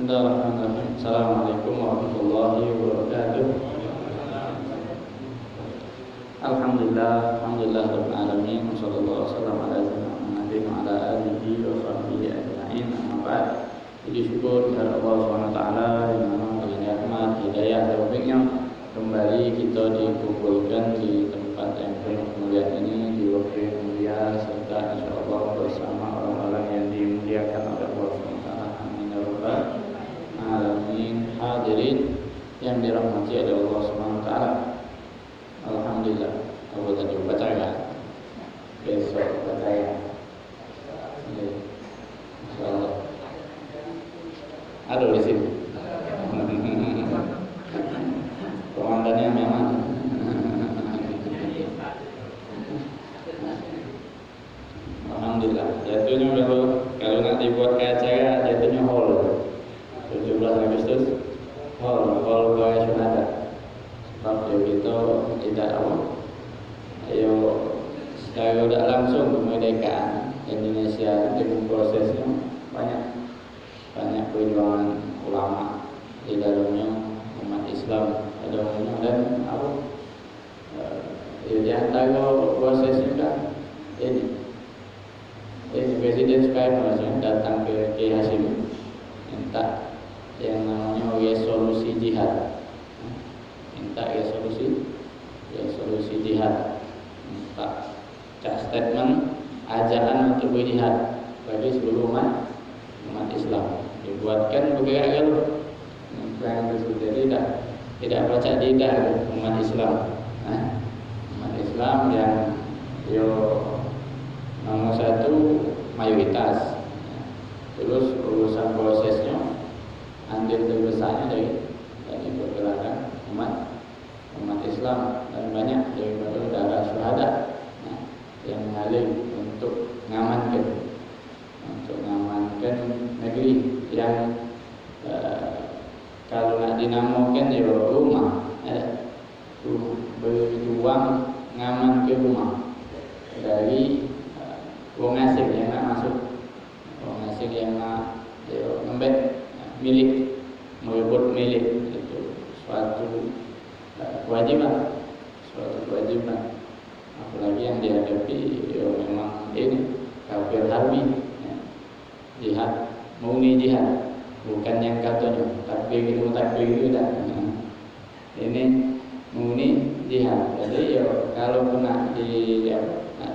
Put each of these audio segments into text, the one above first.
Bismillahirrahmanirrahim. Assalamualaikum warahmatullahi wabarakatuh. Alhamdulillah rabbil alamin. Wassallallahu wasallam ala sayyidina Muhammadin wa ala alihi wa sahbihi ajma'in. Amma ba'd. Puji syukur kepada Allah Subhanahu wa taala yang mana bagi nikmat hidayah taufiknya kembali kita dikumpulkan di tempat yang penuh kemuliaan ini di waktu yang mulia serta insyaallah bersama orang-orang yang dimuliakan oleh Allah Subhanahu wa taala. Amin ya rabbal alamin. Hadirin yang dirahmati oleh Allah Subhanahu wa taala. Alhamdulillah. Aku tadi baca ya. Besok baca ya. Insyaallah. Ada di sini. Komandannya memang. Alhamdulillah. Jatuhnya kalau nak dibuat kayak acara jatuhnya hall. 17 Agustus hall Gaya Syuhada. Sebab kita tidak apa. Ayo secara tidak langsung kemerdekaan Indonesia dengan prosesnya banyak perjuangan ulama di dalamnya, umat Islam dalamnya, dan apa di antara prosesnya kan ini Presiden Soekarno datang ke Kiai Hasyim minta yang namanya resolusi jihad, minta resolusi jihad, minta statement ajakan untuk berjihad bagi seluruh umat Islam. Dibuatkan bergerak kalau yang tersebut tidak baca tidak umat Islam, umat Islam yang nomor satu mayoritas, terus urusan prosesnya andil terbesarnya dari pergerakan umat Islam, dan banyak daripada darah syuhada yang mengalir untuk mengamankan negeri yang kalau nak dinamakan ya rumah, berjuang ngaman ke rumah dari orang asing yang nak masuk, orang asing yang nak ngebet milik, merebut milik, itu suatu kewajiban, apalagi yang dihadapi memang ini kafir harbi, jihad, murni jihad, bukan yang katanya takbir itu dah. Ini murni jihad. Jadi kalau nak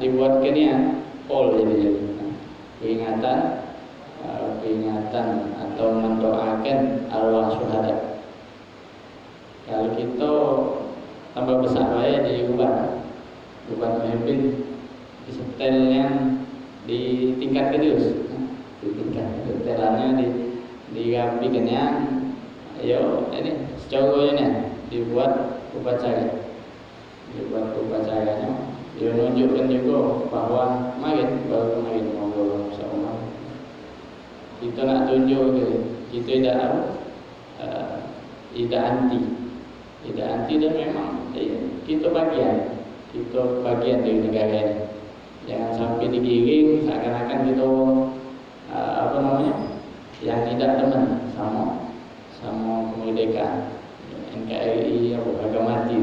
dibuatkan ya all jadi peringatan atau mendoakan arwah syuhada. Kalau kita tambah besar di ubat memimpin di setelnya di tingkat terus, di tingkat setelannya dirapikannya, ini secara dibuat upacaranya, dia menunjukkan juga bahwa baru kemarin ngobrol sama kita nak tunjuk kita tidak anti, dan memang kita bagian dari negara ini. Jangan sampai digiring seakan-akan kita yang tidak teman sama kemerdekaan. NKRI harga mati.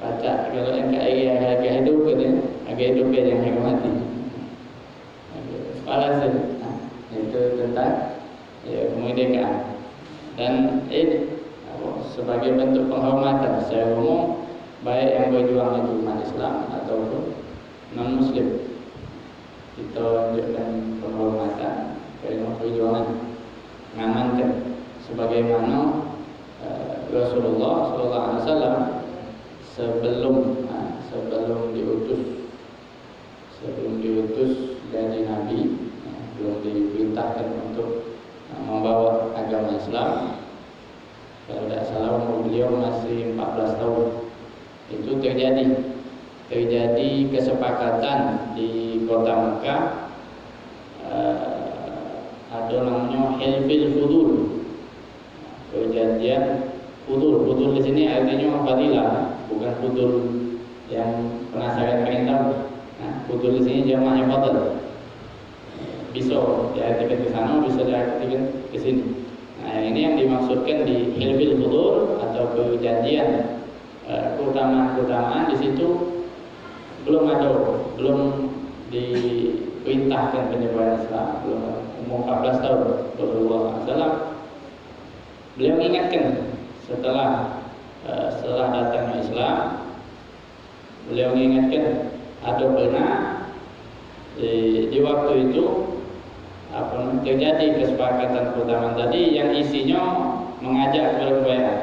Baca kalau NKRI harga hidup harga hidup yang harga mati. Alasan itu tentang kemerdekaan, dan ini sebagai bentuk penghormatan secara umum baik yang berjuang itu umat Islam ataupun non Muslim, kita tunjukkan penghormatan kerana perjuangan mengamankan sebagaimana Rasulullah SAW sebelum diutus jadi Nabi, belum diperintahkan untuk membawa agama Islam. Kalau tidak salah umur beliau masih 14 tahun. Itu terjadi kesepakatan di kota Mekah, ada namanya Hilfil Fudul, perjanjian Fudul. Fudul di sini artinya fadilah, bukan Fudul yang penasaran pengen tahu. Fudul di sini jamaknya fadl. bisa diartikan ke sana, bisa diartikan ke sini. Nah, ini yang dimaksudkan di hilfil hudur atau perjanjian. Keutamaan-keutamaan di situ belum diperintahkan penyebaran Islam, belum umur 14 tahun Rasulullah SAW. Beliau ingatkan setelah datangnya Islam, beliau mengingatkan ada pernah di waktu itu terjadi kesepakatan keutamaan tadi yang isinya mengajak kepada kebaikan,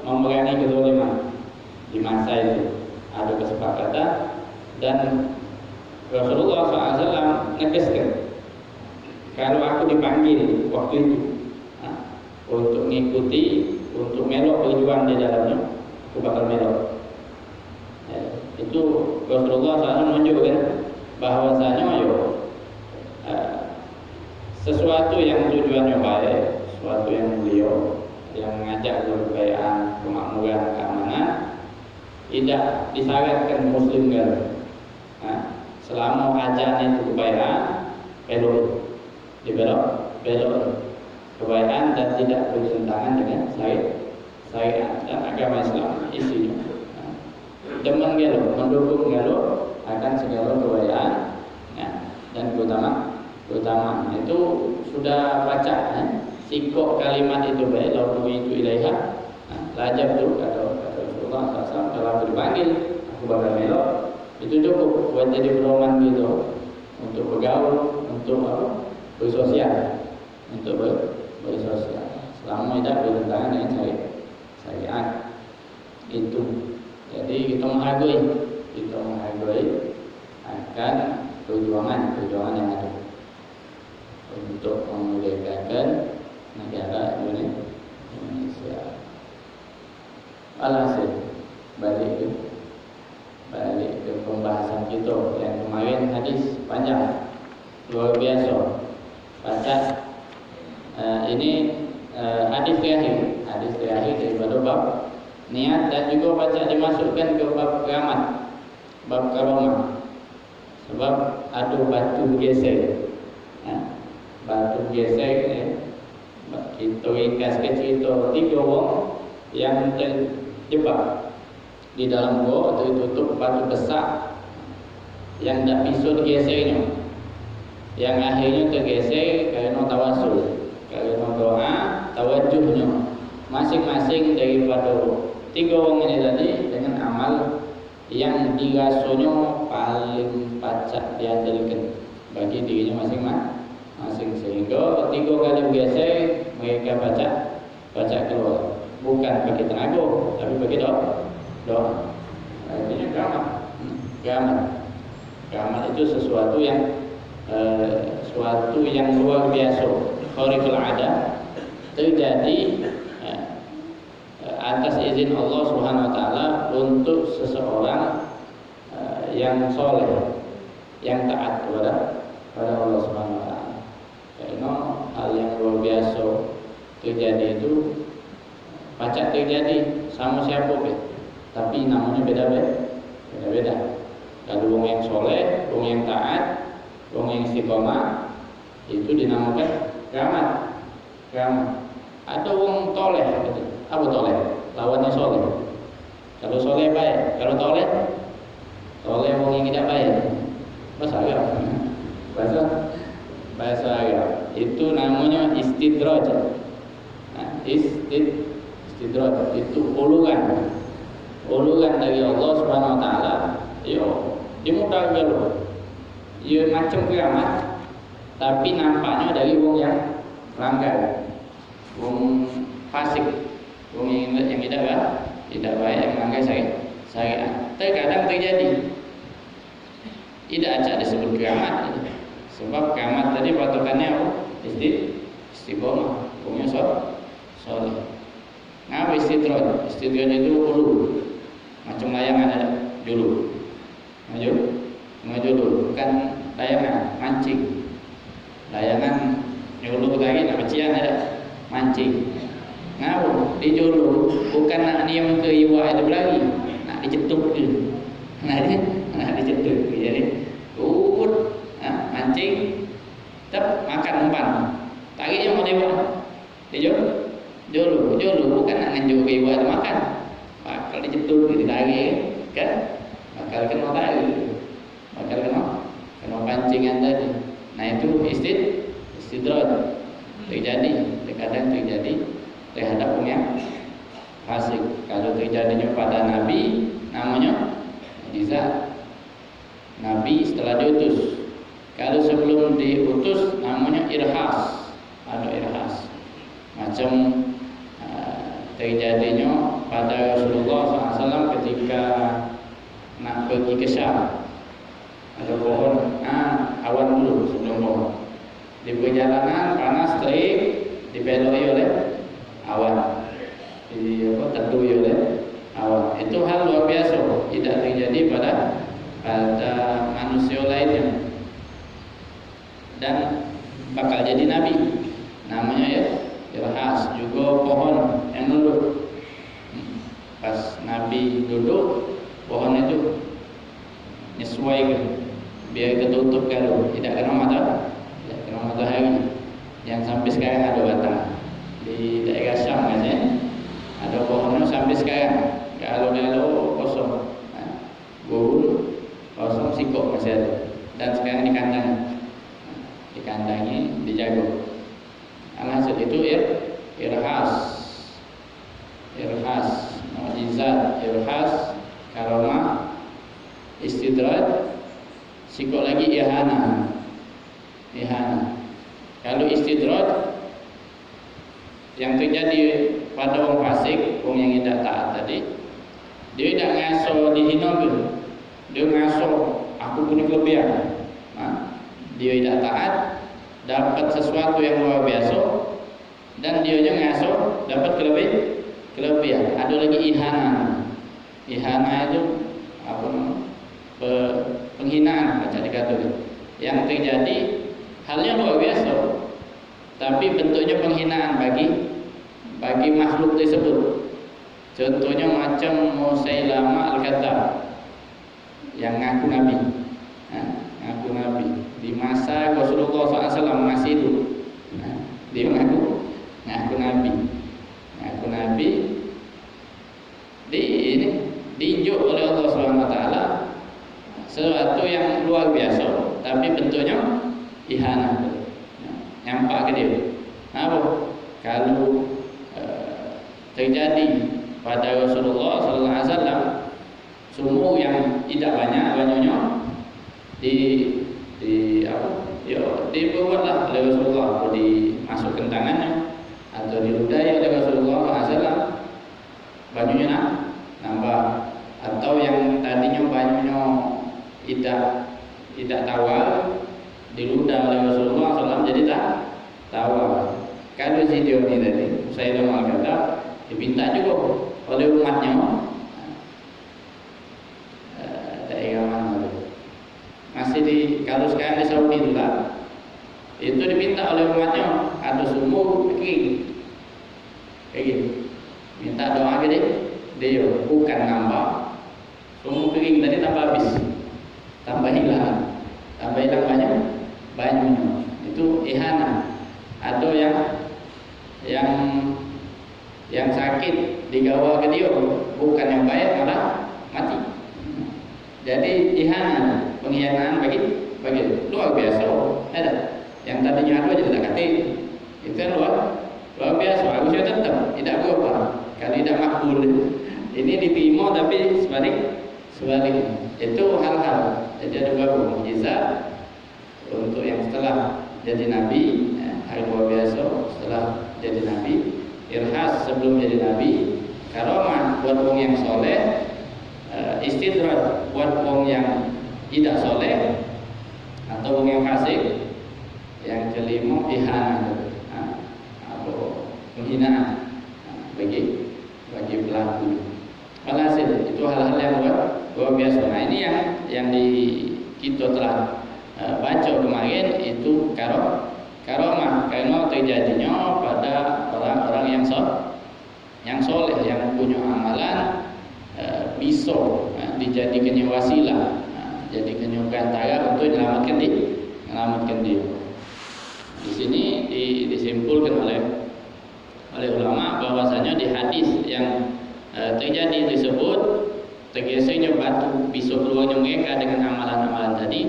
memerangi kezaliman. Di masa itu ada kesepakatan dan Rasulullah SAW negaskan, kalau aku dipanggil waktu itu untuk mengikuti, untuk melok perjuangan di dalamnya, aku bakal melok. Itu Rasulullah SAW menunjukkan bahwasanya sesuatu yang tujuannya baik, sesuatu yang mulia, yang mengajak kebaikan, kemakmuran, keamanan, tidak disyaratkan muslim kan. Selama ajaran itu kebaikan, belok kebaikan dan tidak bertentangan dengan syariat dan agama Islam isinya. Demen gelo, mendukung gelo akan segala kebaikan dan keutamaan. Itu sudah baca sikok kalimat itu baik, lalu itu ilaiha. Lajab tu kata Rasulullah SAW, kalau aku dipanggil aku bakal melok. Itu cukup buat jadi pedoman gitu, untuk bergaul, untuk bersosial, untuk bersosial. Selama tidak bertentangan dengan syariat itu. Jadi kita menghargai akan perjuangan yang ada untuk memerdekakan negara Indonesia. Alhasil balik ke pembahasan kita yang kemarin, hadis panjang luar biasa. Baca ini hadis terakhir daripada bab niat, dan juga baca dimasukkan ke bab keramat, bab karomah. Sebab ada batu geser, batu geser. Kita ringkaskan cerita 3 orang yang terjebak di dalam gua tertutup batu besar yang tidak bisa digesernya, yang akhirnya tergeser karena tawasul, karena doa, tawajuhnya masing-masing daripada 3 orang ini tadi dengan amal yang dirasanya paling pacak dihasilkan bagi dirinya masing-masing, sehingga 3 kali bergeser mereka baca keluar, bukan bagi tenaga tapi bagi doa. Artinya keramat itu sesuatu yang luar biasa, khariqul ada, terjadi atas izin Allah Subhanahu wa taala untuk seseorang yang soleh, yang taat kepada Allah Subhanahu wa taala. Karena hal yang luar biasa terjadi itu pacak terjadi sama siapa tapi namanya beda-beda. Kalau orang yang soleh, orang yang taat, orang yang istiqomah, itu dinamakan keramat. Ada orang toleh, apa toleh? Lawannya soleh. Kalau soleh baik, kalau toleh orang yang tidak baik. Bahasa Arab itu namanya istidraj. Istidraj itu uluran dari Allah Subhanahu wa taala. Dimudahkan dulu. Macam keramat, tapi nampaknya dari wong yang langgar, wong fasik, wong yang tidak baik, yang langgar syariat. Terkadang terjadi. Tidak ada disebut keramat, sebab keramat tadi patokannya apa? Istiqomah, wongnya soleh. Ngapa istidraj? Istidraj itu ulu, macam layangan ada dulu. Maju dulu, bukan layangan, mancing. Layangan nyuluh lagi, nak pecian ada mancing. Ngapa? Dijulu, bukan nak niam ke iwa itu lagi, nak dicetuk ke. Nak dicetuk. Jadi, umpan. Tariknya mau tembak. Dia jolu bukan nak nganjur buat makan. Bakal dijetul ditarik kan? Bakal kena tarik. Bakal kena pancingan tadi. Nah itu istidraj terkadang terjadi terhadap orang yang fasik. Kalau terjadinya pada Nabi namanya mukjizat. Nabi setelah diutus. Kalau sebelum diutus namanya irhas. Ada irhas. Macam terjadinya pada Rasulullah SAW ketika nak pergi ke Syam. Ada pohon, awan dulu sebelum pohon. Di perjalanan panas terik, dipeloi oleh awan. Terdui oleh awan. Itu hal luar biasa, tidak terjadi pada manusia lainnya. Dan bakal jadi nabi. Namanya ya irhas, juga pohon yang nunduk. Pas nabi duduk, pohon itu nyesuaikan biar ketutup kalau tidak kena matahari. Yang sampai sekarang ada batang di daerah Syam katanya ada pohonnya sampai sekarang. Kalau kosong, gurun kosong, sikok masih ada. Dan sekarang dikandangi, dijaga. Alhasil itu irhas, mukjizat, irhas, karamah, istidraj, sikok lagi ihana. Kalau istidraj yang terjadi pada orang fasik, orang yang tidak taat tadi, dia tidak ngaso dihina gitu. Dia ngaso aku punya kelebihan. Dia tidak taat, dapat sesuatu yang luar biasa, dan dia ngaso dapat kelebihan. Ada lagi ihana itu apa namanya? Penghinaan dikatakan. Yang terjadi halnya luar biasa, tapi bentuknya penghinaan bagi makhluk tersebut. Contohnya macam Musailamah Al-Kadzdzab yang ngaku nabi. Ngaku nabi di masa Rasulullah SAW masih hidup. Dia ngaku nabi. Diinjuk oleh Allah SWT sesuatu yang luar biasa, tapi bentuknya ihana. Nyampak ke dia. Apa? Kalau terjadi pada Rasulullah SAW sumur yang tidak banyaknya dibuatlah oleh Rasulullah, atau dimasukkan tangannya, atau diludahi oleh Rasulullah SAW, banyaknya nambah. Atau yang tadinya banyaknya tidak tawar, diludah oleh Rasulullah SAW jadi tawar. Kalau video ini tadi saya Al-Kadzdzab dipinta juga oleh umatnya. Daerah mana itu? Masih kalau sekarang di Saudi itu dipinta oleh umatnya, ada sumur kering kayak gitu, minta doa gede, dia bukan nambah sumur kering tadi tambah habis, tambah hilang banyak. Itu ihana. Atau yang sakit digawa ke dia, bukan yang baik malah mati. Jadi ihana, pengkhianatan bagi luar biasa. Ada yang tadinya ada jadi tak kati, itu luar biasa. Harusnya tetap tidak berubah. Kalau tidak makbul, ini diterima tapi sebalik. Itu hal-hal. Jadi ada beberapa mukjizat untuk yang setelah jadi nabi, hal luar biasa setelah jadi nabi, irhas sebelum jadi nabi, karamah buat orang yang soleh, istidraj buat orang yang tidak soleh atau orang yang fasik. Yang kelima ihana, atau penghinaan bagi pelaku. Alhasil itu hal-hal yang luar biasa. Nah ini yang kita telah baca kemarin itu karamah, karena terjadinya pada orang-orang yang soleh, yang punya amalan, bisa dijadikannya wasilah, jadikannya perantara untuk menyelamatkan dia. Di sini disimpulkan oleh ulama bahwasanya di hadis yang terjadi tersebut tergesernya batu pisau keluarnya mereka dengan amalan-amalan tadi.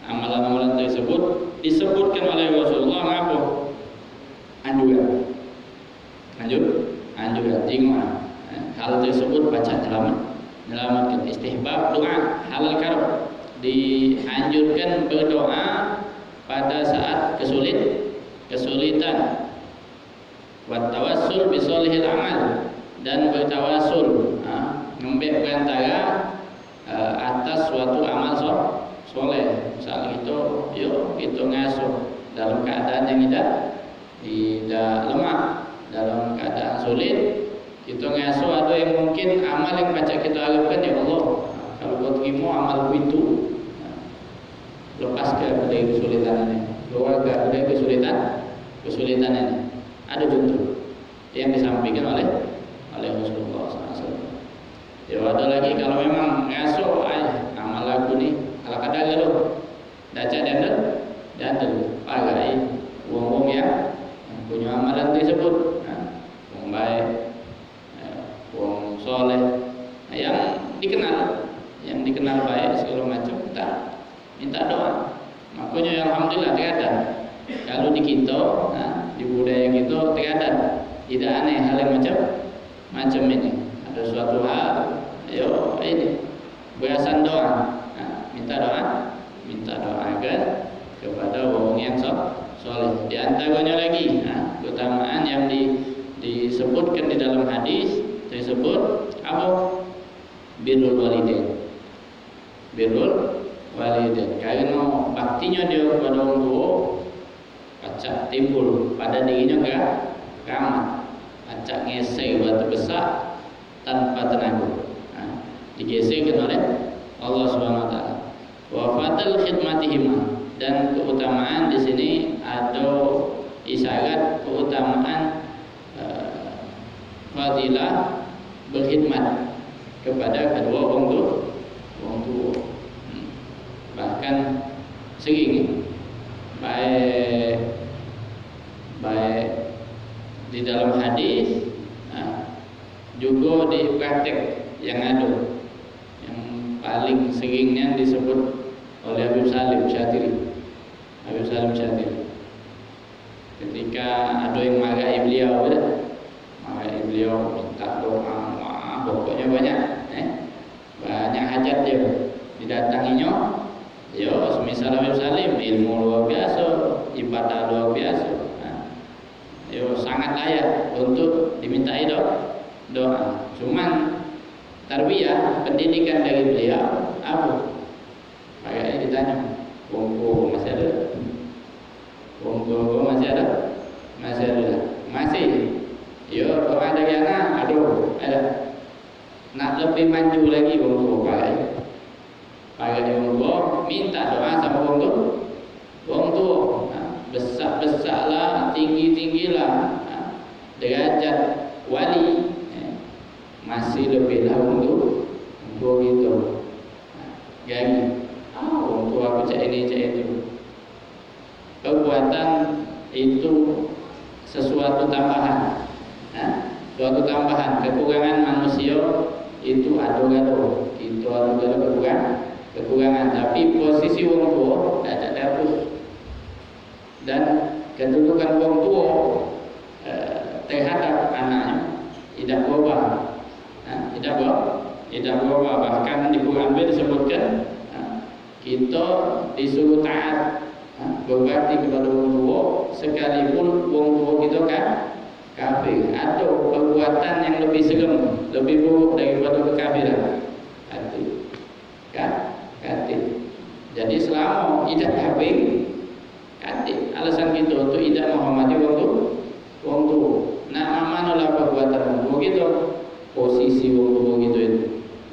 Amalan-amalan tersebut disebutkan oleh Rasulullah apa? Anjuran. Jingwa. Hal tersebut baca menyelamatkan istihbab doa halal karb, dianjurkan berdoa pada saat kesulitan. Wa tawassul bi sholihil amal, dan bertawassul ngembek perantara atas suatu amal soleh. Misal itu kita ngasuh dalam keadaan yang tidak lemah, dalam keadaan sulit, kita ngasuh ada yang mungkin amal yang baca kita harapkan, ya Allah, kalau kau terima amalku itu, lepaskan dari kesulitan ini, keluarga dari kesulitan ini. Ada contoh yang disampaikan oleh Rasulullah SAW. Ya ada lagi kalau memang ngasuh amal aku ni ala kadang lo daca dan pagai wong yang punya amalan tersebut, wong baik, wong soleh, yang dikenal baik segala macam, minta doa. Makanya alhamdulillah terkadang kalau di kita, di budaya kita terkadang tidak aneh hal yang macam ini. Ada suatu hal, ini berasan doa, minta doakan kepada wong yang soleh. Di antaranya lagi, keutamaan yang disebutkan di dalam hadis tersebut apa? Birrul walidain. Karena baktinya dia kepada orang tua, acak timbul pada dirinya keramat, acak ngesek batu besar tanpa tenaga, digeserkan oleh Allah Subhanahu Wa Taala. Wa fadl khidmatihim, dan keutamaan di sini ada isyarat keutamaan fadilah berkhidmat kepada kedua orang tua. Bahkan sering baik di dalam hadis, juga di praktek yang ada, yang paling seringnya disebut oleh Habib Salim Syatiri. Ketika ada yang marahi beliau, minta doa, pokoknya banyak hajat dia didatanginya. Semisal Habib Salim, ilmu luar biasa, ibadah luar biasa, sangat layak untuk dimintai doa. Cuman tarbiyah, pendidikan dari beliau apa? Kayaknya ditanya, wonggo masih ada? Wonggo masih ada? Masih. Kalau ada yang ada. Nak lebih maju lagi wonggo pakai wonggo, minta doa sama wong tua. Besar-besarlah, tinggi-tinggilah, derajat wali, masih lebih lah untuk gitu. Gani, wong tua aku cak ini cak itu. Kekuatan itu sesuatu tambahan. Suatu tambahan. Kekurangan manusia itu ado-ado. Itu ado-ado kekurangan. Tapi posisi wong tua tidak terhapus. Dan kedudukan wong tua terhadap anaknya tidak berubah. Tidak berubah. Bahkan di Quran disebutkan kita disuruh taat, berbakti kepada wong tua sekalipun wong tua kita kafir. Ada perbuatan yang lebih serem, lebih buruk daripada kekafiran. Kafir. Jadi selama tidak kafir, alasan kita untuk tidak menghormati wong tua. Nah, manalah perbuatan begitu, posisi wong tua gitu itu.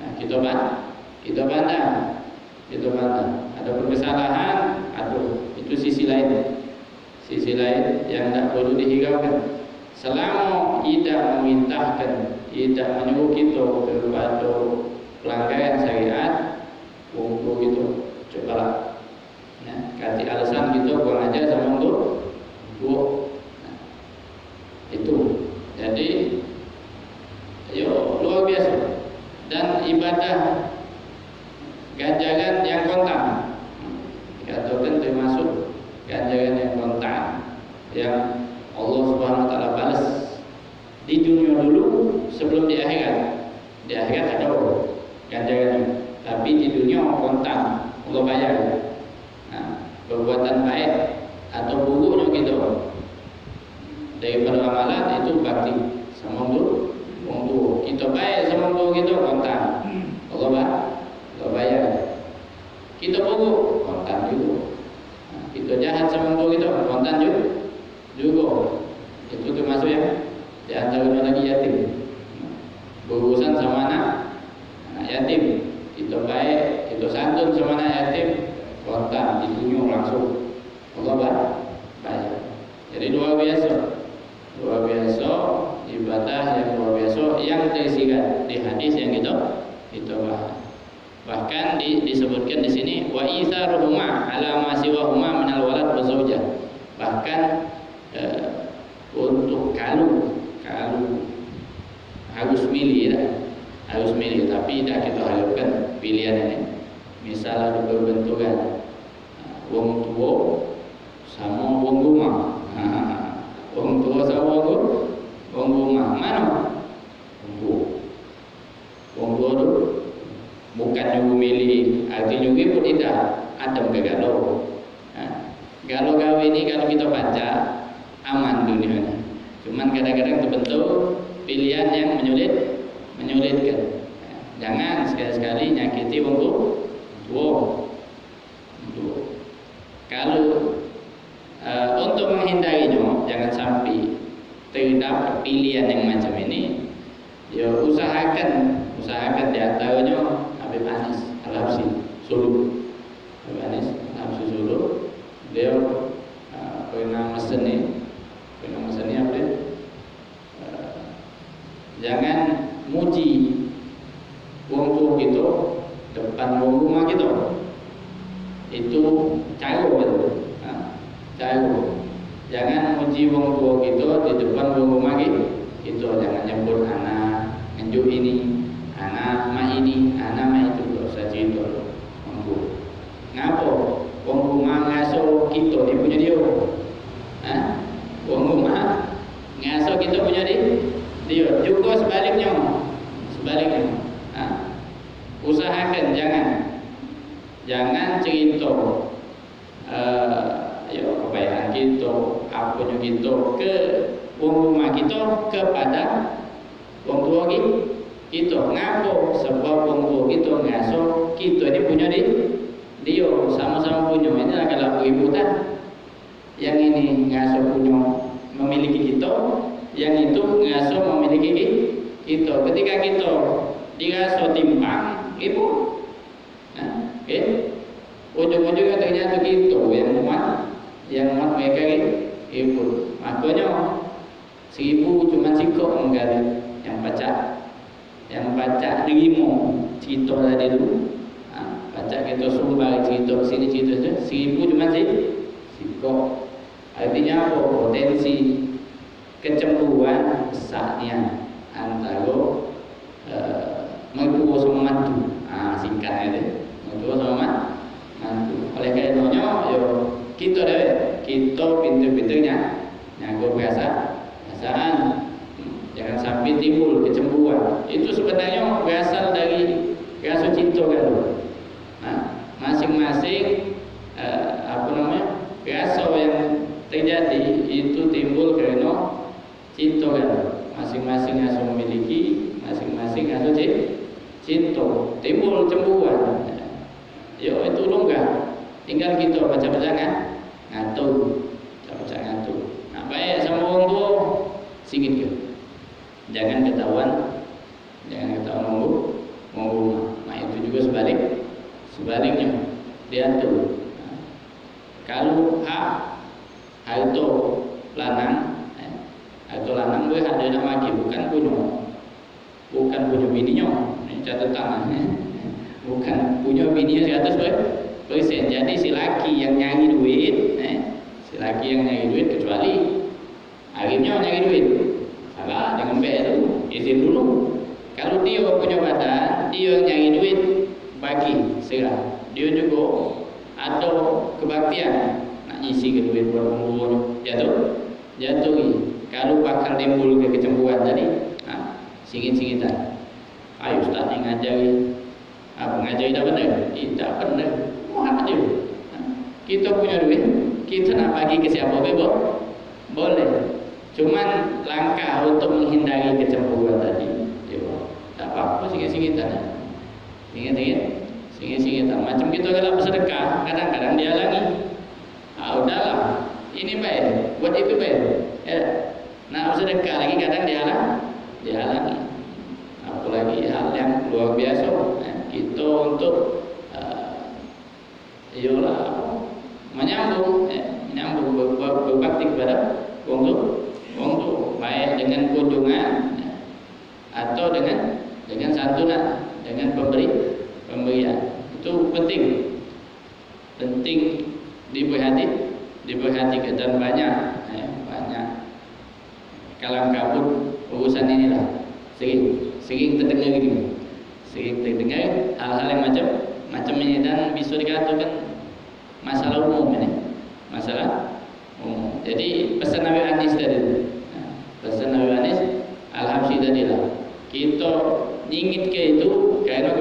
Nah, kita bantah. Ada kesalahan, itu sisi lain yang tidak perlu dihiraukan. Selama tidak memerintahkan, tidak menyuruh kita kepada pelanggaran syariat, wong tua gitu, cobalah. Kasih alasan gitu, buang aja sama sebelum di akhirat ada ganjarannya, tapi di dunia kontan Allah bayar. Nah, perbuatan baik atau buruknya gitu daripada amalan itu bakti sama untuk kita baik sama untuk gitu kontan Allah bayar. Kita buruk kontan juga. Nah, kita jahat sama untuk gitu kontan juga. Itu termasuk yang di antaranya lagi yatim. Berurusan sama anak yatim, kita baik, kita santun sama anak yatim, kontan ditunjuk langsung Allah bayar. Jadi luar biasa ibadah yang luar biasa yang tersirat di hadis yang kita bahas. Bahkan disebutkan di sini wa itsaruhuma ala ma siwahuma minal walad wa zaujah. Bahkan untuk kalau harus milih tapi tidak kita harapkan pilihan ini. Misalnya ada berbenturan wong tua sama wong rumah. Wong tua sama wong rumah mana? Wong tua tu bukan nyuruh milih, artinya nyuruh pun tidak adem ke galau. Galau ini kalau kita baca aman dunia. Cuman kadang-kadang terbentuk pilihan yang menyulitkan. Jangan sekali-sekali nyakiti wong tua. Kalau untuk menghindarinya, jangan sampai terdapat pilihan yang macam ini. Ya usahakan di antaranya Habib Anis Al-Habsyi Solo. Habib Anis Al-Habsyi Solo. Beliau pernah mesen apa? Jangan muji wong tua gitu depan wong rumah gitu. Itu cara betul. Jangan muji wong tua gitu di depan wong rumah gitu. Jangan nyebut anak ngenjuk ini, anak mah ini, anak mah itu, gak usah cerita. Ngapa? Wong rumah ngasuh kita dia punya dia. Wong rumah ngasuh kita punya dia. Juga sebaliknya. Usahakan jangan cerita kebaikan kita, apanya kita ke wong rumah kita kepada wong tua kita. Ngapa? Sebab wong tua kita ngasuh kita ini punya dia sama-sama punya. Ini adalah peributan. Yang ini ngasuh punya memiliki kita, yang itu ngasuh memiliki kita. Ketika kita dirasa timpang, ibu, ujung-ujungnya ternyata kita yang muat mereka ibu. Makanya 1000 cuma sikok menggali yang baca dirimu cerita tadi dulu. Baca kita sumbang cerita sini cerita 1000 cuma sikok. Artinya apa? Potensi kecemburuan besarnya antara mertua sama mantu. Singkatnya itu mertua sama mantu. Oleh karenanya kita pintu-pintunya nyago perasaan. Jangan sampai timbul kecemburuan. Itu sebenarnya berasal dari rasa cinta kan. Masing-masing rasa yang terjadi itu timbul karena cinta kan. Masing-masing rasa memiliki, masing-masing rasa cinta, timbul cemburuan. Itu longgar. Tinggal kita baca-baca ngatur. Baik sama orang tua singit ke. Jangan ketahuan wong rumah. Nah itu juga sebaliknya diatur. Kalau hak itu lanang boleh ada nak lagi bukan punya bininya. Ini catatan. Bukan punya bininya 100%. Jadi si laki yang nyari duit, kecuali akhirnya nyari duit. Salah dengan itu izin dulu. Kalau dia punya badan, dia nyari duit bagi serah. Dia juga ada kebaktian nak isi ke duit buat jatuh. Kalau bakal timbul ke kecemburuan tadi, singit-singitan. Ayo Ustaz yang ngajari, ngajari tak benar? Tidak benar. Muat aja. Kita punya duit, kita nak bagi ke siapa bebo? Boleh. Cuman langkah untuk menghindari kecemburuan tadi. Tak apa-apa singit-singitan. Singit-singitan. Macam kita kalau bersedekah, kadang-kadang dihalangi. Udahlah, ini baik, buat itu baik. Nak bersedekah lagi kadang dihalangi. Apalagi hal yang luar biasa. Kita untuk menyambung berbakti kepada wong tu baik dengan kunjungan atau dengan santunan, dengan pemberian. Itu penting diperhatikan dan banyak kalam kabut urusan inilah sering terdengar gitu. Sering terdengar hal-hal yang macam ini dan bisa dikatakan masalah umum ini. Masalah umum. Jadi pesan Nabi Anis tadi. Pesan Nabi Anis Al-Habsyi tadi lah. Kita ingin ke itu kerana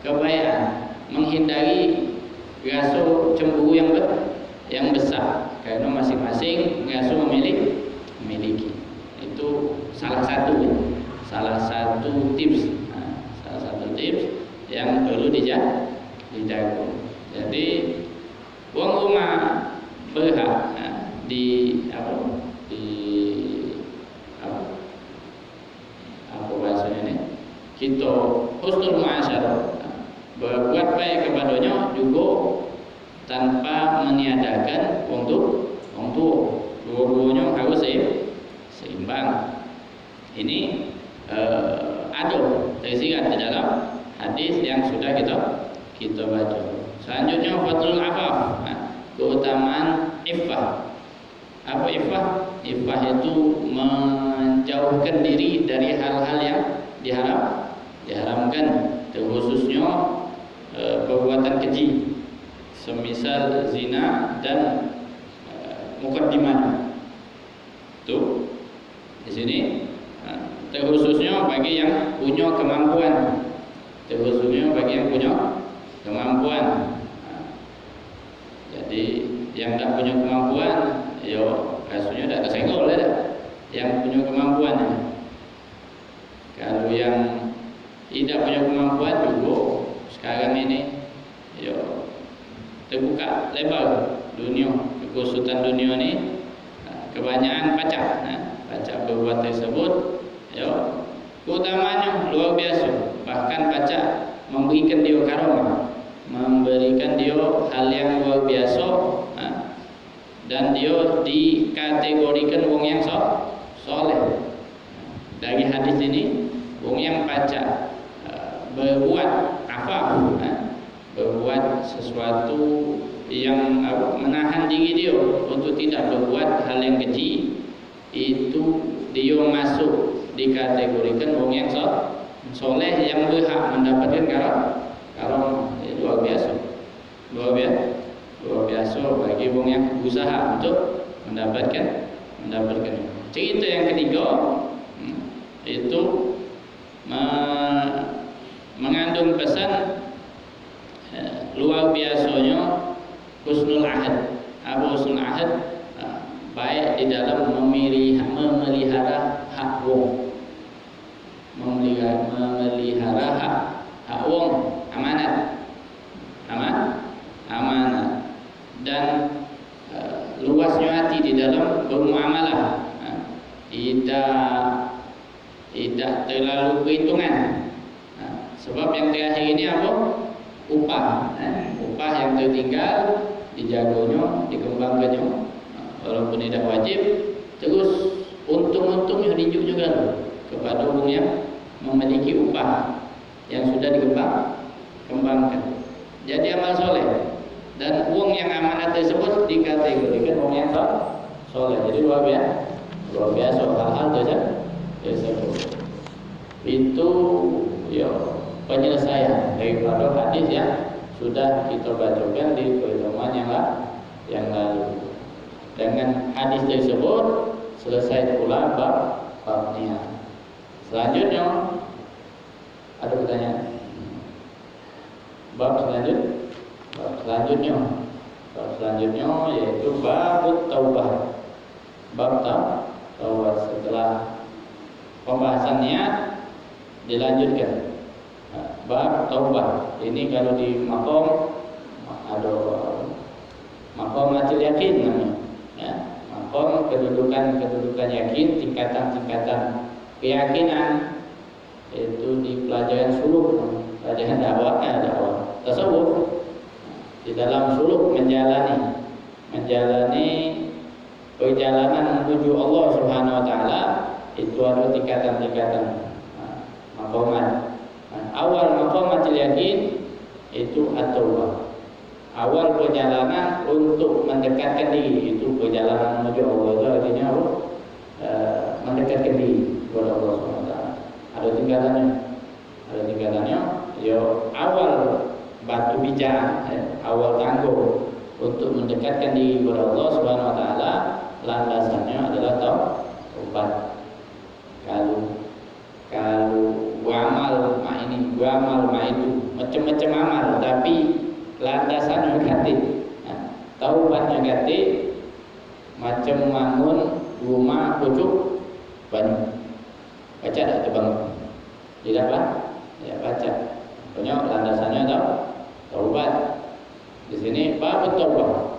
kebaikan, menghindari rasa cemburu yang besar kerana masing-masing rasa memiliki. Itu salah satu tips. Yang perlu dijaga. Jadi wong rumah berhak bahasanya ini kita husnul muasyarah, berbuat baik kepadanya juga tanpa meniadakan wong tua. Dua-duanya harus seimbang. Ini ada tersirat di dalam hadis yang sudah kita baca. Selanjutnya fadlul afaf, keutamaan iffah. Apa iffah? Iffah itu menjauhkan diri dari hal-hal yang diharamkan, terkhususnya perbuatan keji, semisal zina dan mukaddimah. Itu di sini terkhususnya bagi yang punya kemampuan. Jadi yang tak punya kemampuan, kasusnya tak tersenggol dah. Yang punya kemampuan. Kalau yang tidak punya kemampuan juga sekarang ini, terbuka lebar dunia, kekusutan dunia ni, kebanyakan pacak berbuat tersebut, keutamanya luar biasa. Bahkan pacak memberikan dia karamah, memberikan dia hal yang luar biasa, dan dia dikategorikan wong yang soleh. Dari hadis ini, wong yang pacak berbuat afaf, berbuat sesuatu yang menahan diri dia untuk tidak berbuat hal yang keji, itu dia masuk dikategorikan wong yang soleh yang berhak mendapatkan karamah. Luar biasa bagi wong yang berusaha untuk mendapatkan. Cerita yang ketiga itu mengandung pesan luar biasanya husnul ahad. Apa husnul ahad? Baik di dalam memelihara hak wong, memelihara hak wong, amanat, dan luasnya hati di dalam bermuamalah, tidak terlalu perhitungan. Sebab yang terakhir ini apa? Upah yang tertinggal dijaganya, dikembangkannya, walaupun tidak wajib. Terus untung-untungnya dijuk juga kepada orang yang memiliki upah yang sudah dikembangkan. Jadi amal soleh, dan uang yang amanat tersebut dikategorikan uang yang soleh. Jadi luar biasa hal-hal tersebut. Itu penyelesaian daripada hadis yang sudah kita bacakan di pertemuan yang lalu. Dengan hadis tersebut selesai pula bab niat. Selanjutnya ada pertanyaan. Bab selanjutnya yaitu bab taubah. Bab taubah setelah pembahasan niat dilanjutkan. Bab taubah. Ini kalau di makom ada maqamatul yakin namanya. Ya, maqam kedudukan yakin, tingkatan keyakinan itu di pelajaran suluk, pelajaran dakwah tasawuf. Di dalam suluk menjalani perjalanan menuju Allah Subhanahu wa taala itu ada tingkatan maqamat. Awal maqamatul yakin itu at-taubah. Awal perjalanan untuk mendekatkan diri itu perjalanan menuju Allah itu artinya apa? Mendekatkan diri kepada Allah Subhanahu wa taala. Ada tingkatannya. Yo awal batu bijak, awal tangguh untuk mendekatkan diri kepada Allah Subhanahu wa taala, landasannya adalah taubat. Kalau beramal itu macam-macam amal, tapi landasan negatif. Taubat negatif macam bangun rumah pucuk banyak. Baca tak tebang? Tidak apa? Ya baca. Punya landasannya taubat. Di sini bab taubat.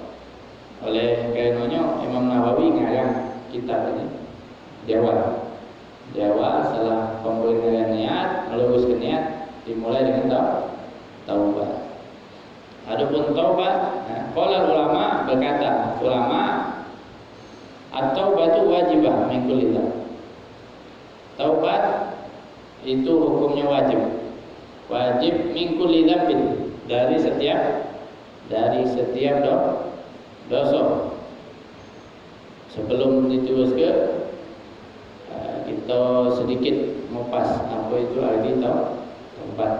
Oleh karenanya Imam Nawawi ngarang kitab ini. Jawab setelah pemberian niat, meluruskan niat, dimulai dengan taubat. Adapun taubat, qala ulama berkata, at-taubatu wajibah min kulli dzamb. Taubat itu hukumnya wajib min kulli dzambin, dari setiap dosa. Sebelum diteruskan kita sedikit mengupas apa itu arti taubat.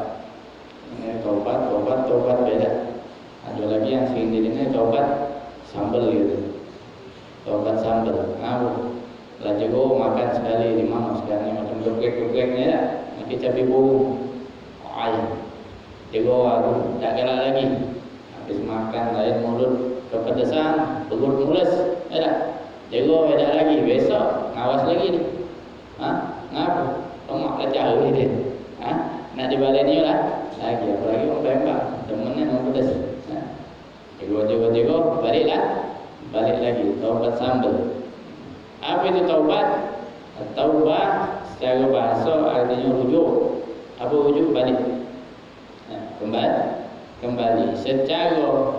Taubat beda. Ada lagi yang sering didengar taubat sambal gitu. Taubat sambal. Lajago makan sekali di mana sekarang macam geprek-gepreknya ya. Nanti cabai bawang. Jago aku tak galak lagi. Habis makan lain mulut kepedesan, belut mulus. Ya. Jago beda lagi. Besok ngawas lagi nih. Ngapa? Tomak kacau ini. Nak dibaleni lah. Lagi apalagi orang tembak temennya orang pedas. Jago balik lagi taubat sambal. Apa itu taubat? Taubat secara bahasa artinya rujuk. Apa rujuk? Balik. Kembali. Secara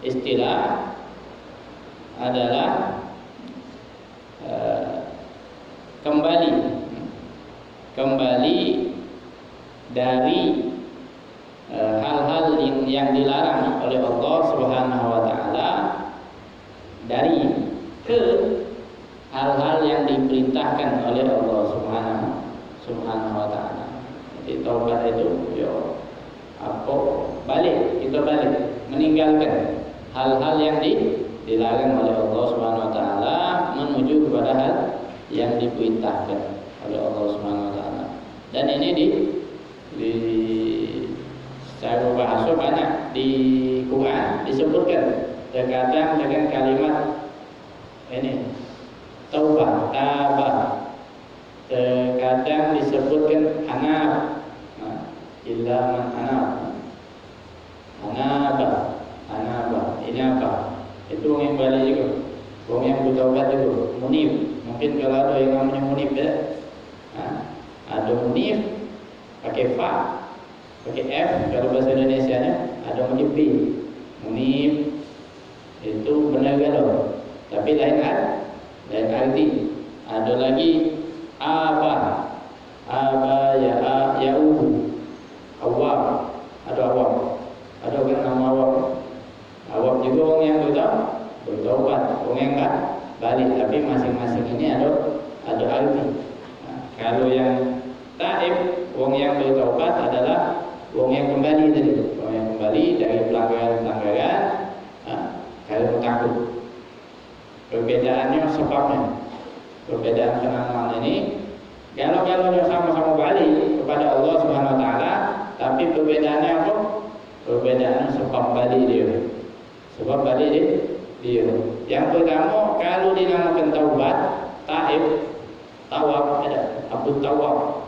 istilah adalah kembali dari hal-hal yang dilarang oleh Allah Subhanahu wa taala, dari ke hal-hal yang diperintahkan oleh Allah Subhanahu wa taala. Jadi taubat itu kita balik meninggalkan hal-hal yang dilarang oleh Allah Subhanahu wa taala menuju kepada hal yang diperintahkan oleh Allah Subhanahu wa taala. Dan ini di secara bahasa banyak di Quran disebutkan, terkadang dengan kalimat ini taubah, terkadang disebutkan anab, illa man anaba. Ini apa? Itu orang yang balik juga, orang yang bertaubat juga, munib. Mungkin kalau ada yang namanya munib ya, ada munib pakai fa, pakai f kalau bahasa Indonesianya, ada munib b. Munib itu benar galau, tapi lain arti. Ada lagi apa ya awam, ada kan nama awam juga orang yang bertaubat, orang yang enggak balik, tapi masing-masing ini ada arti. Kalau yang taib, orang yang bertaubat adalah orang yang kembali tadi, orang yang kembali dari pelanggaran. Kalau takut, perbedaannya sebabnya, perbedaan penanaman ini Kalau sama-sama balik kepada Allah Subhanahu wa taala, tapi perbedaannya apa? Perbedaannya sebab balik dia. Sebab balik dia. Yang pertama, kalau dinamakan taubat, taib, tawab ada. Abu tawab.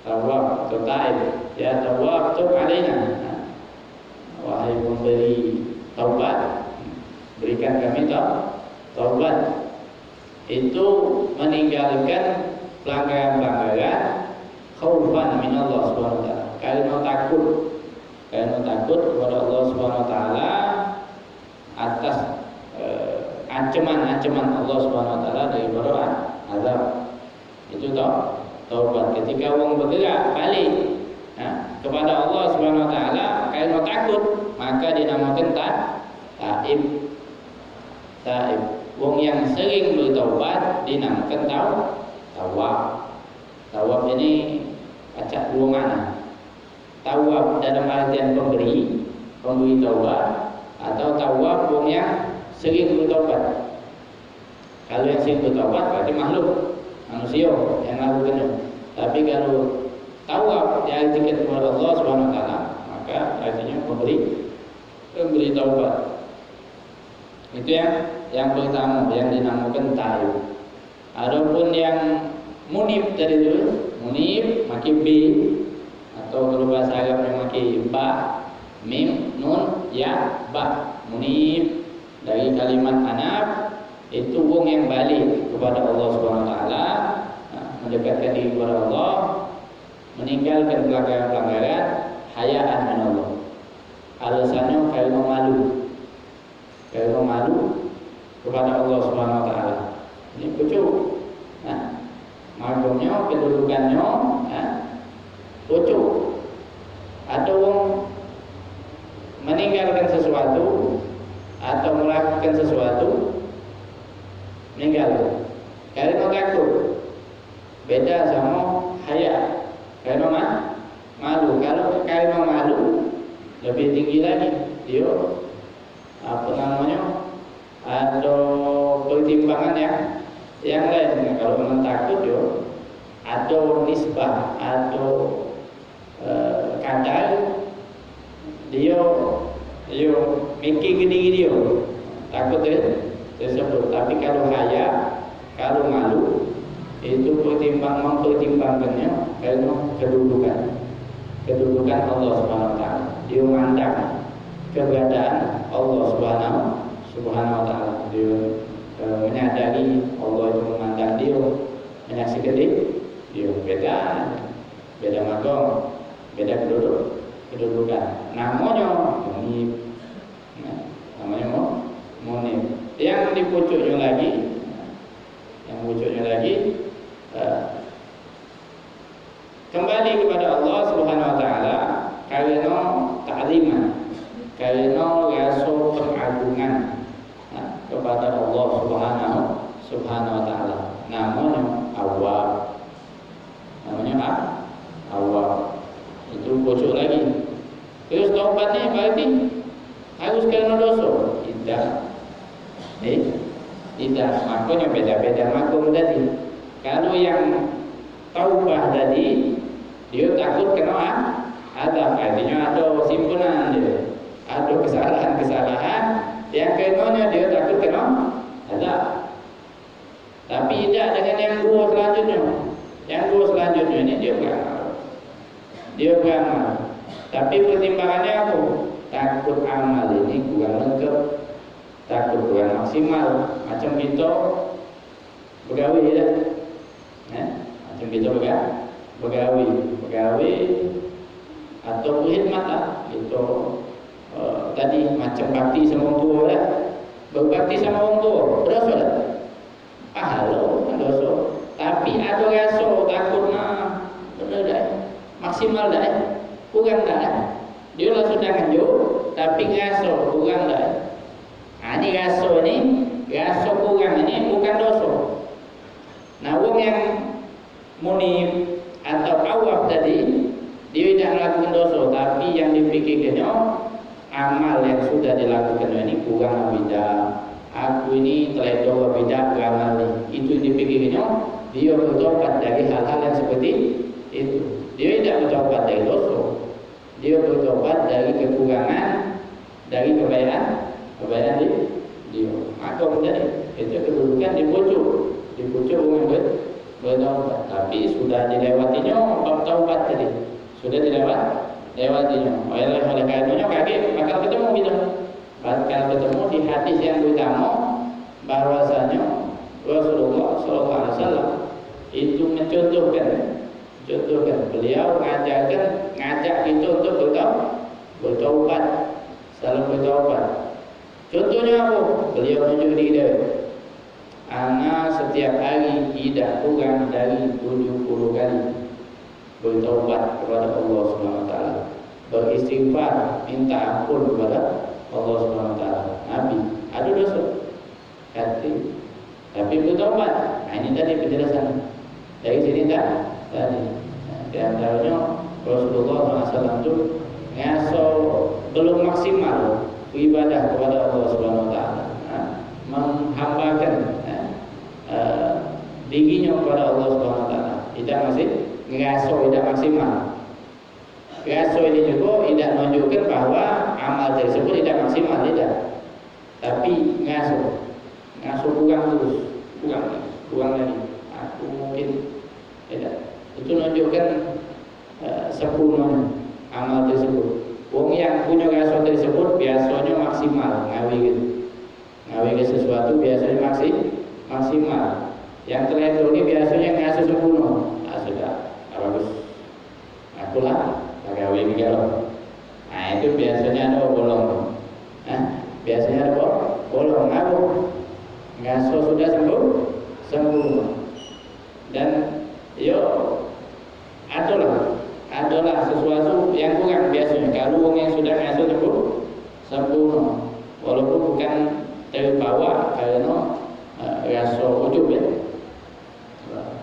Tawab atau taib. Ya tawab tub alaina. Wahai pemberi taubat, berikan kami taubat. Itu meninggalkan pelanggaran-pelanggaran khaufan min Allah Subhanahu wa taala. Karena takut kepada Allah Subhanahu wa taala atas ancaman Allah Subhanahu wa taala daripada azab. Itu taubat. Ketika orang bergerak balik kepada Allah Subhanahu wa taala karena takut, maka dinamakan taib. Wong yang sering bertaubat dinamakan tawab. Tawab ini acak dua makna. Tawab dalam artian pemberi taubat, atau tawab wong yang sering bertaubat. Kalau yang sering bertaubat berarti makhluk manusia yang lakukan. Tapi kalau tawab yang diartikan kepada Allah Subhanahu wa taala, maka artinya pemberi taubat. Itu yang pertama yang dinamakan taib. Adapun yang munib tadi itu, munib maki b, atau kalau bahasa Arab maki ba, mim, nun, ya, ba. Munib dari kalimat anab, itu wong yang balik kepada Allah Subhanahu wa taala, mendekatkan diri kepada Allah, meninggalkan pelanggaran-pelanggaran, hayaan min Allah. Alasannya karena malu kepada Allah Subhanahu wa taala. Ini pucuk. Makamnya, kedudukannya pucuk. Ada orang meninggalkan sesuatu atau melakukan sesuatu, meninggal karena takut. Beda sama haya, karena malu. Kalau karena malu lebih tinggi lagi. Dia ada pertimbangan yang lain. Kalau memang takut ada nisbah, ada kadar dia mikir ke diri dia takut tersebut. Tapi kalau haya, kalau malu, itu mempertimbangkannya karena kedudukan Allah Subhanahu wa taala. Dia memandang keberadaan Allah Subhanahu wa taala. Dia menyadari Allah itu memandang dia, menyaksikan dia. Beda magong, beda kedudukan. Namanya munib. Yang di pucuknya lagi, kembali kepada Allah Subhanahu wa taala karena ta'ziman, karena rasa pengagungan kepada Allah Subhanahu wa taala. Namanya awwab. Itu pucuk lagi. Terus taubatnya berarti harus karena dosa? Tidak. Makanya beda-beda makom tadi. Kalau yang taubat tadi, dia takut kena azab. Artinya ada simpunan dia, ada kesalahan yang kenanya dia takut kena azab. Tapi tidak dengan yang dua selanjutnya. Yang dua selanjutnya ini dia beramal. Tapi pertimbangannya apa? Takut amal ini kurang lengkap, takut kurang maksimal. Macam kita begawi ya, macam kita begawi atau berkhidmat lah. Itu tadi macam bakti sama orang tua lah. Berbakti sama orang tua berdosa lah. Pahala dosa. Tapi ada rasa takut benar dah, maksimal dah, kurang dah. Dia lah sudah nganjuk, tapi rasa kurang dah. Ini rasa kurang ini bukan dosa. Nah, orang yang munib atau awab tadi, dia tidak melakukan dosa, tapi yang dipikirkannya amal yang sudah dilakukan ini kurang beda. Aku ini telah coba beda beramal ini. Itu dipikirkannya dia bertobat dari hal-hal yang seperti itu. Dia tidak bertobat dari dosa, dia bertobat dari kekurangan, dari kebaikan dia. Maka kemudian itu kedudukan di pucuk orang bertobat. Tapi sudah dilewatinya bab taubat tadi, sudah lewatinya. Oleh karenanya kaki bakal ketemu gitu, bakal ketemu di hadis yang utama bahwasanya Rasulullah SAW itu mencontohkan beliau ngajak kita untuk bertaubat, selalu bertaubat. Contohnya apa? Beliau tunjuk diri dia. Ana setiap hari tidak kurang dari 70 kali bertaubat kepada Allah SWT, beristighfar, minta ampun kepada Allah SWT. Nabi ada dosa, tapi bertaubat. Nah, ini tadi penjelasan dari sini tadi. Di antaranya Rasulullah SAW itu ngaso belum maksimal ibadah kepada Allah SWT, menghambakan dirinya kepada Allah SWT, tidak masih ngaso, tidak maksimal. Ngaso ini juga tidak menunjukkan bahwa amal tersebut tidak maksimal, tidak. Tapi ngaso kurang lagi. Aku mungkin tidak. Itu menunjukkan sempurna amal tersebut. Wong yang punya ngaso tersebut biasanya maksimal ngawi ke sesuatu biasanya maksimal. Yang terakhir ini biasanya ngaso sempurna. Sudah bagus. Akulah ngawi kalau. Nah itu biasanya ada bolong. Biasanya ada bolong. Aku ngaso sudah sempurna. Dan adalah sesuatu yang kurang biasanya. Kalau orang yang sudah ngaso sempurna, walaupun bukan terbawa karena ngaso ujub ya.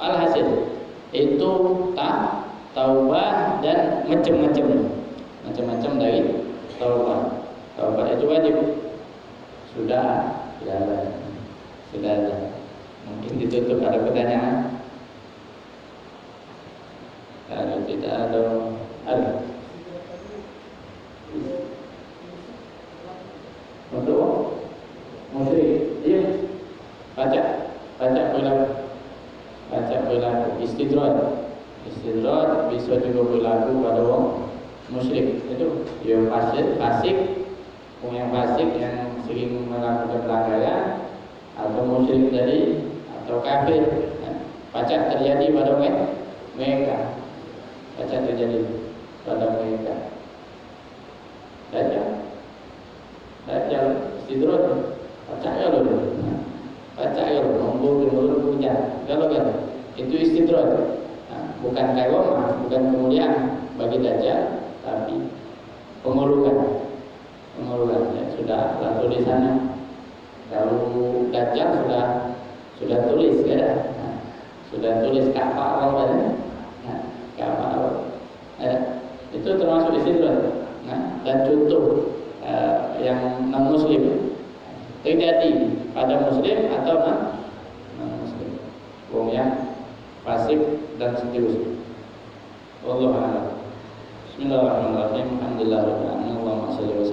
Alhasil itu taubah dan macam-macam dari taubat. Taubat itu wajib. Sudah ada. Mungkin ditutup, ada pertanyaan? Kalau tidak ada. Untuk musyrik, iya. Baca berlaku istidrat bisa juga berlaku pada orang musyrik. Itu yang fasik, orang yang fasik yang sering melakukan pelanggaran, atau musyrik tadi, atau kafir. Baca terjadi pada mereka. Baca terjadi pada mereka. Baca istidrat. Baca ya loh, nombor punya. Kalau kan itu istidrat. Bukan kairomah, bukan kemuliaan bagi dajjal, tapi pengulukan ya, sudah tulisannya. Kalau dajjal sudah tulis ya. Sudah tulis kafar ya. Itu termasuk istidrat. Dan contoh yang non muslim terjadi pada muslim atau non muslim, wong yang fasik dan seterusnya. Wallahu a'lam. Bismillahirrahmanirrahim. Alhamdulillahirabbil alamin. Allahumma shalli wa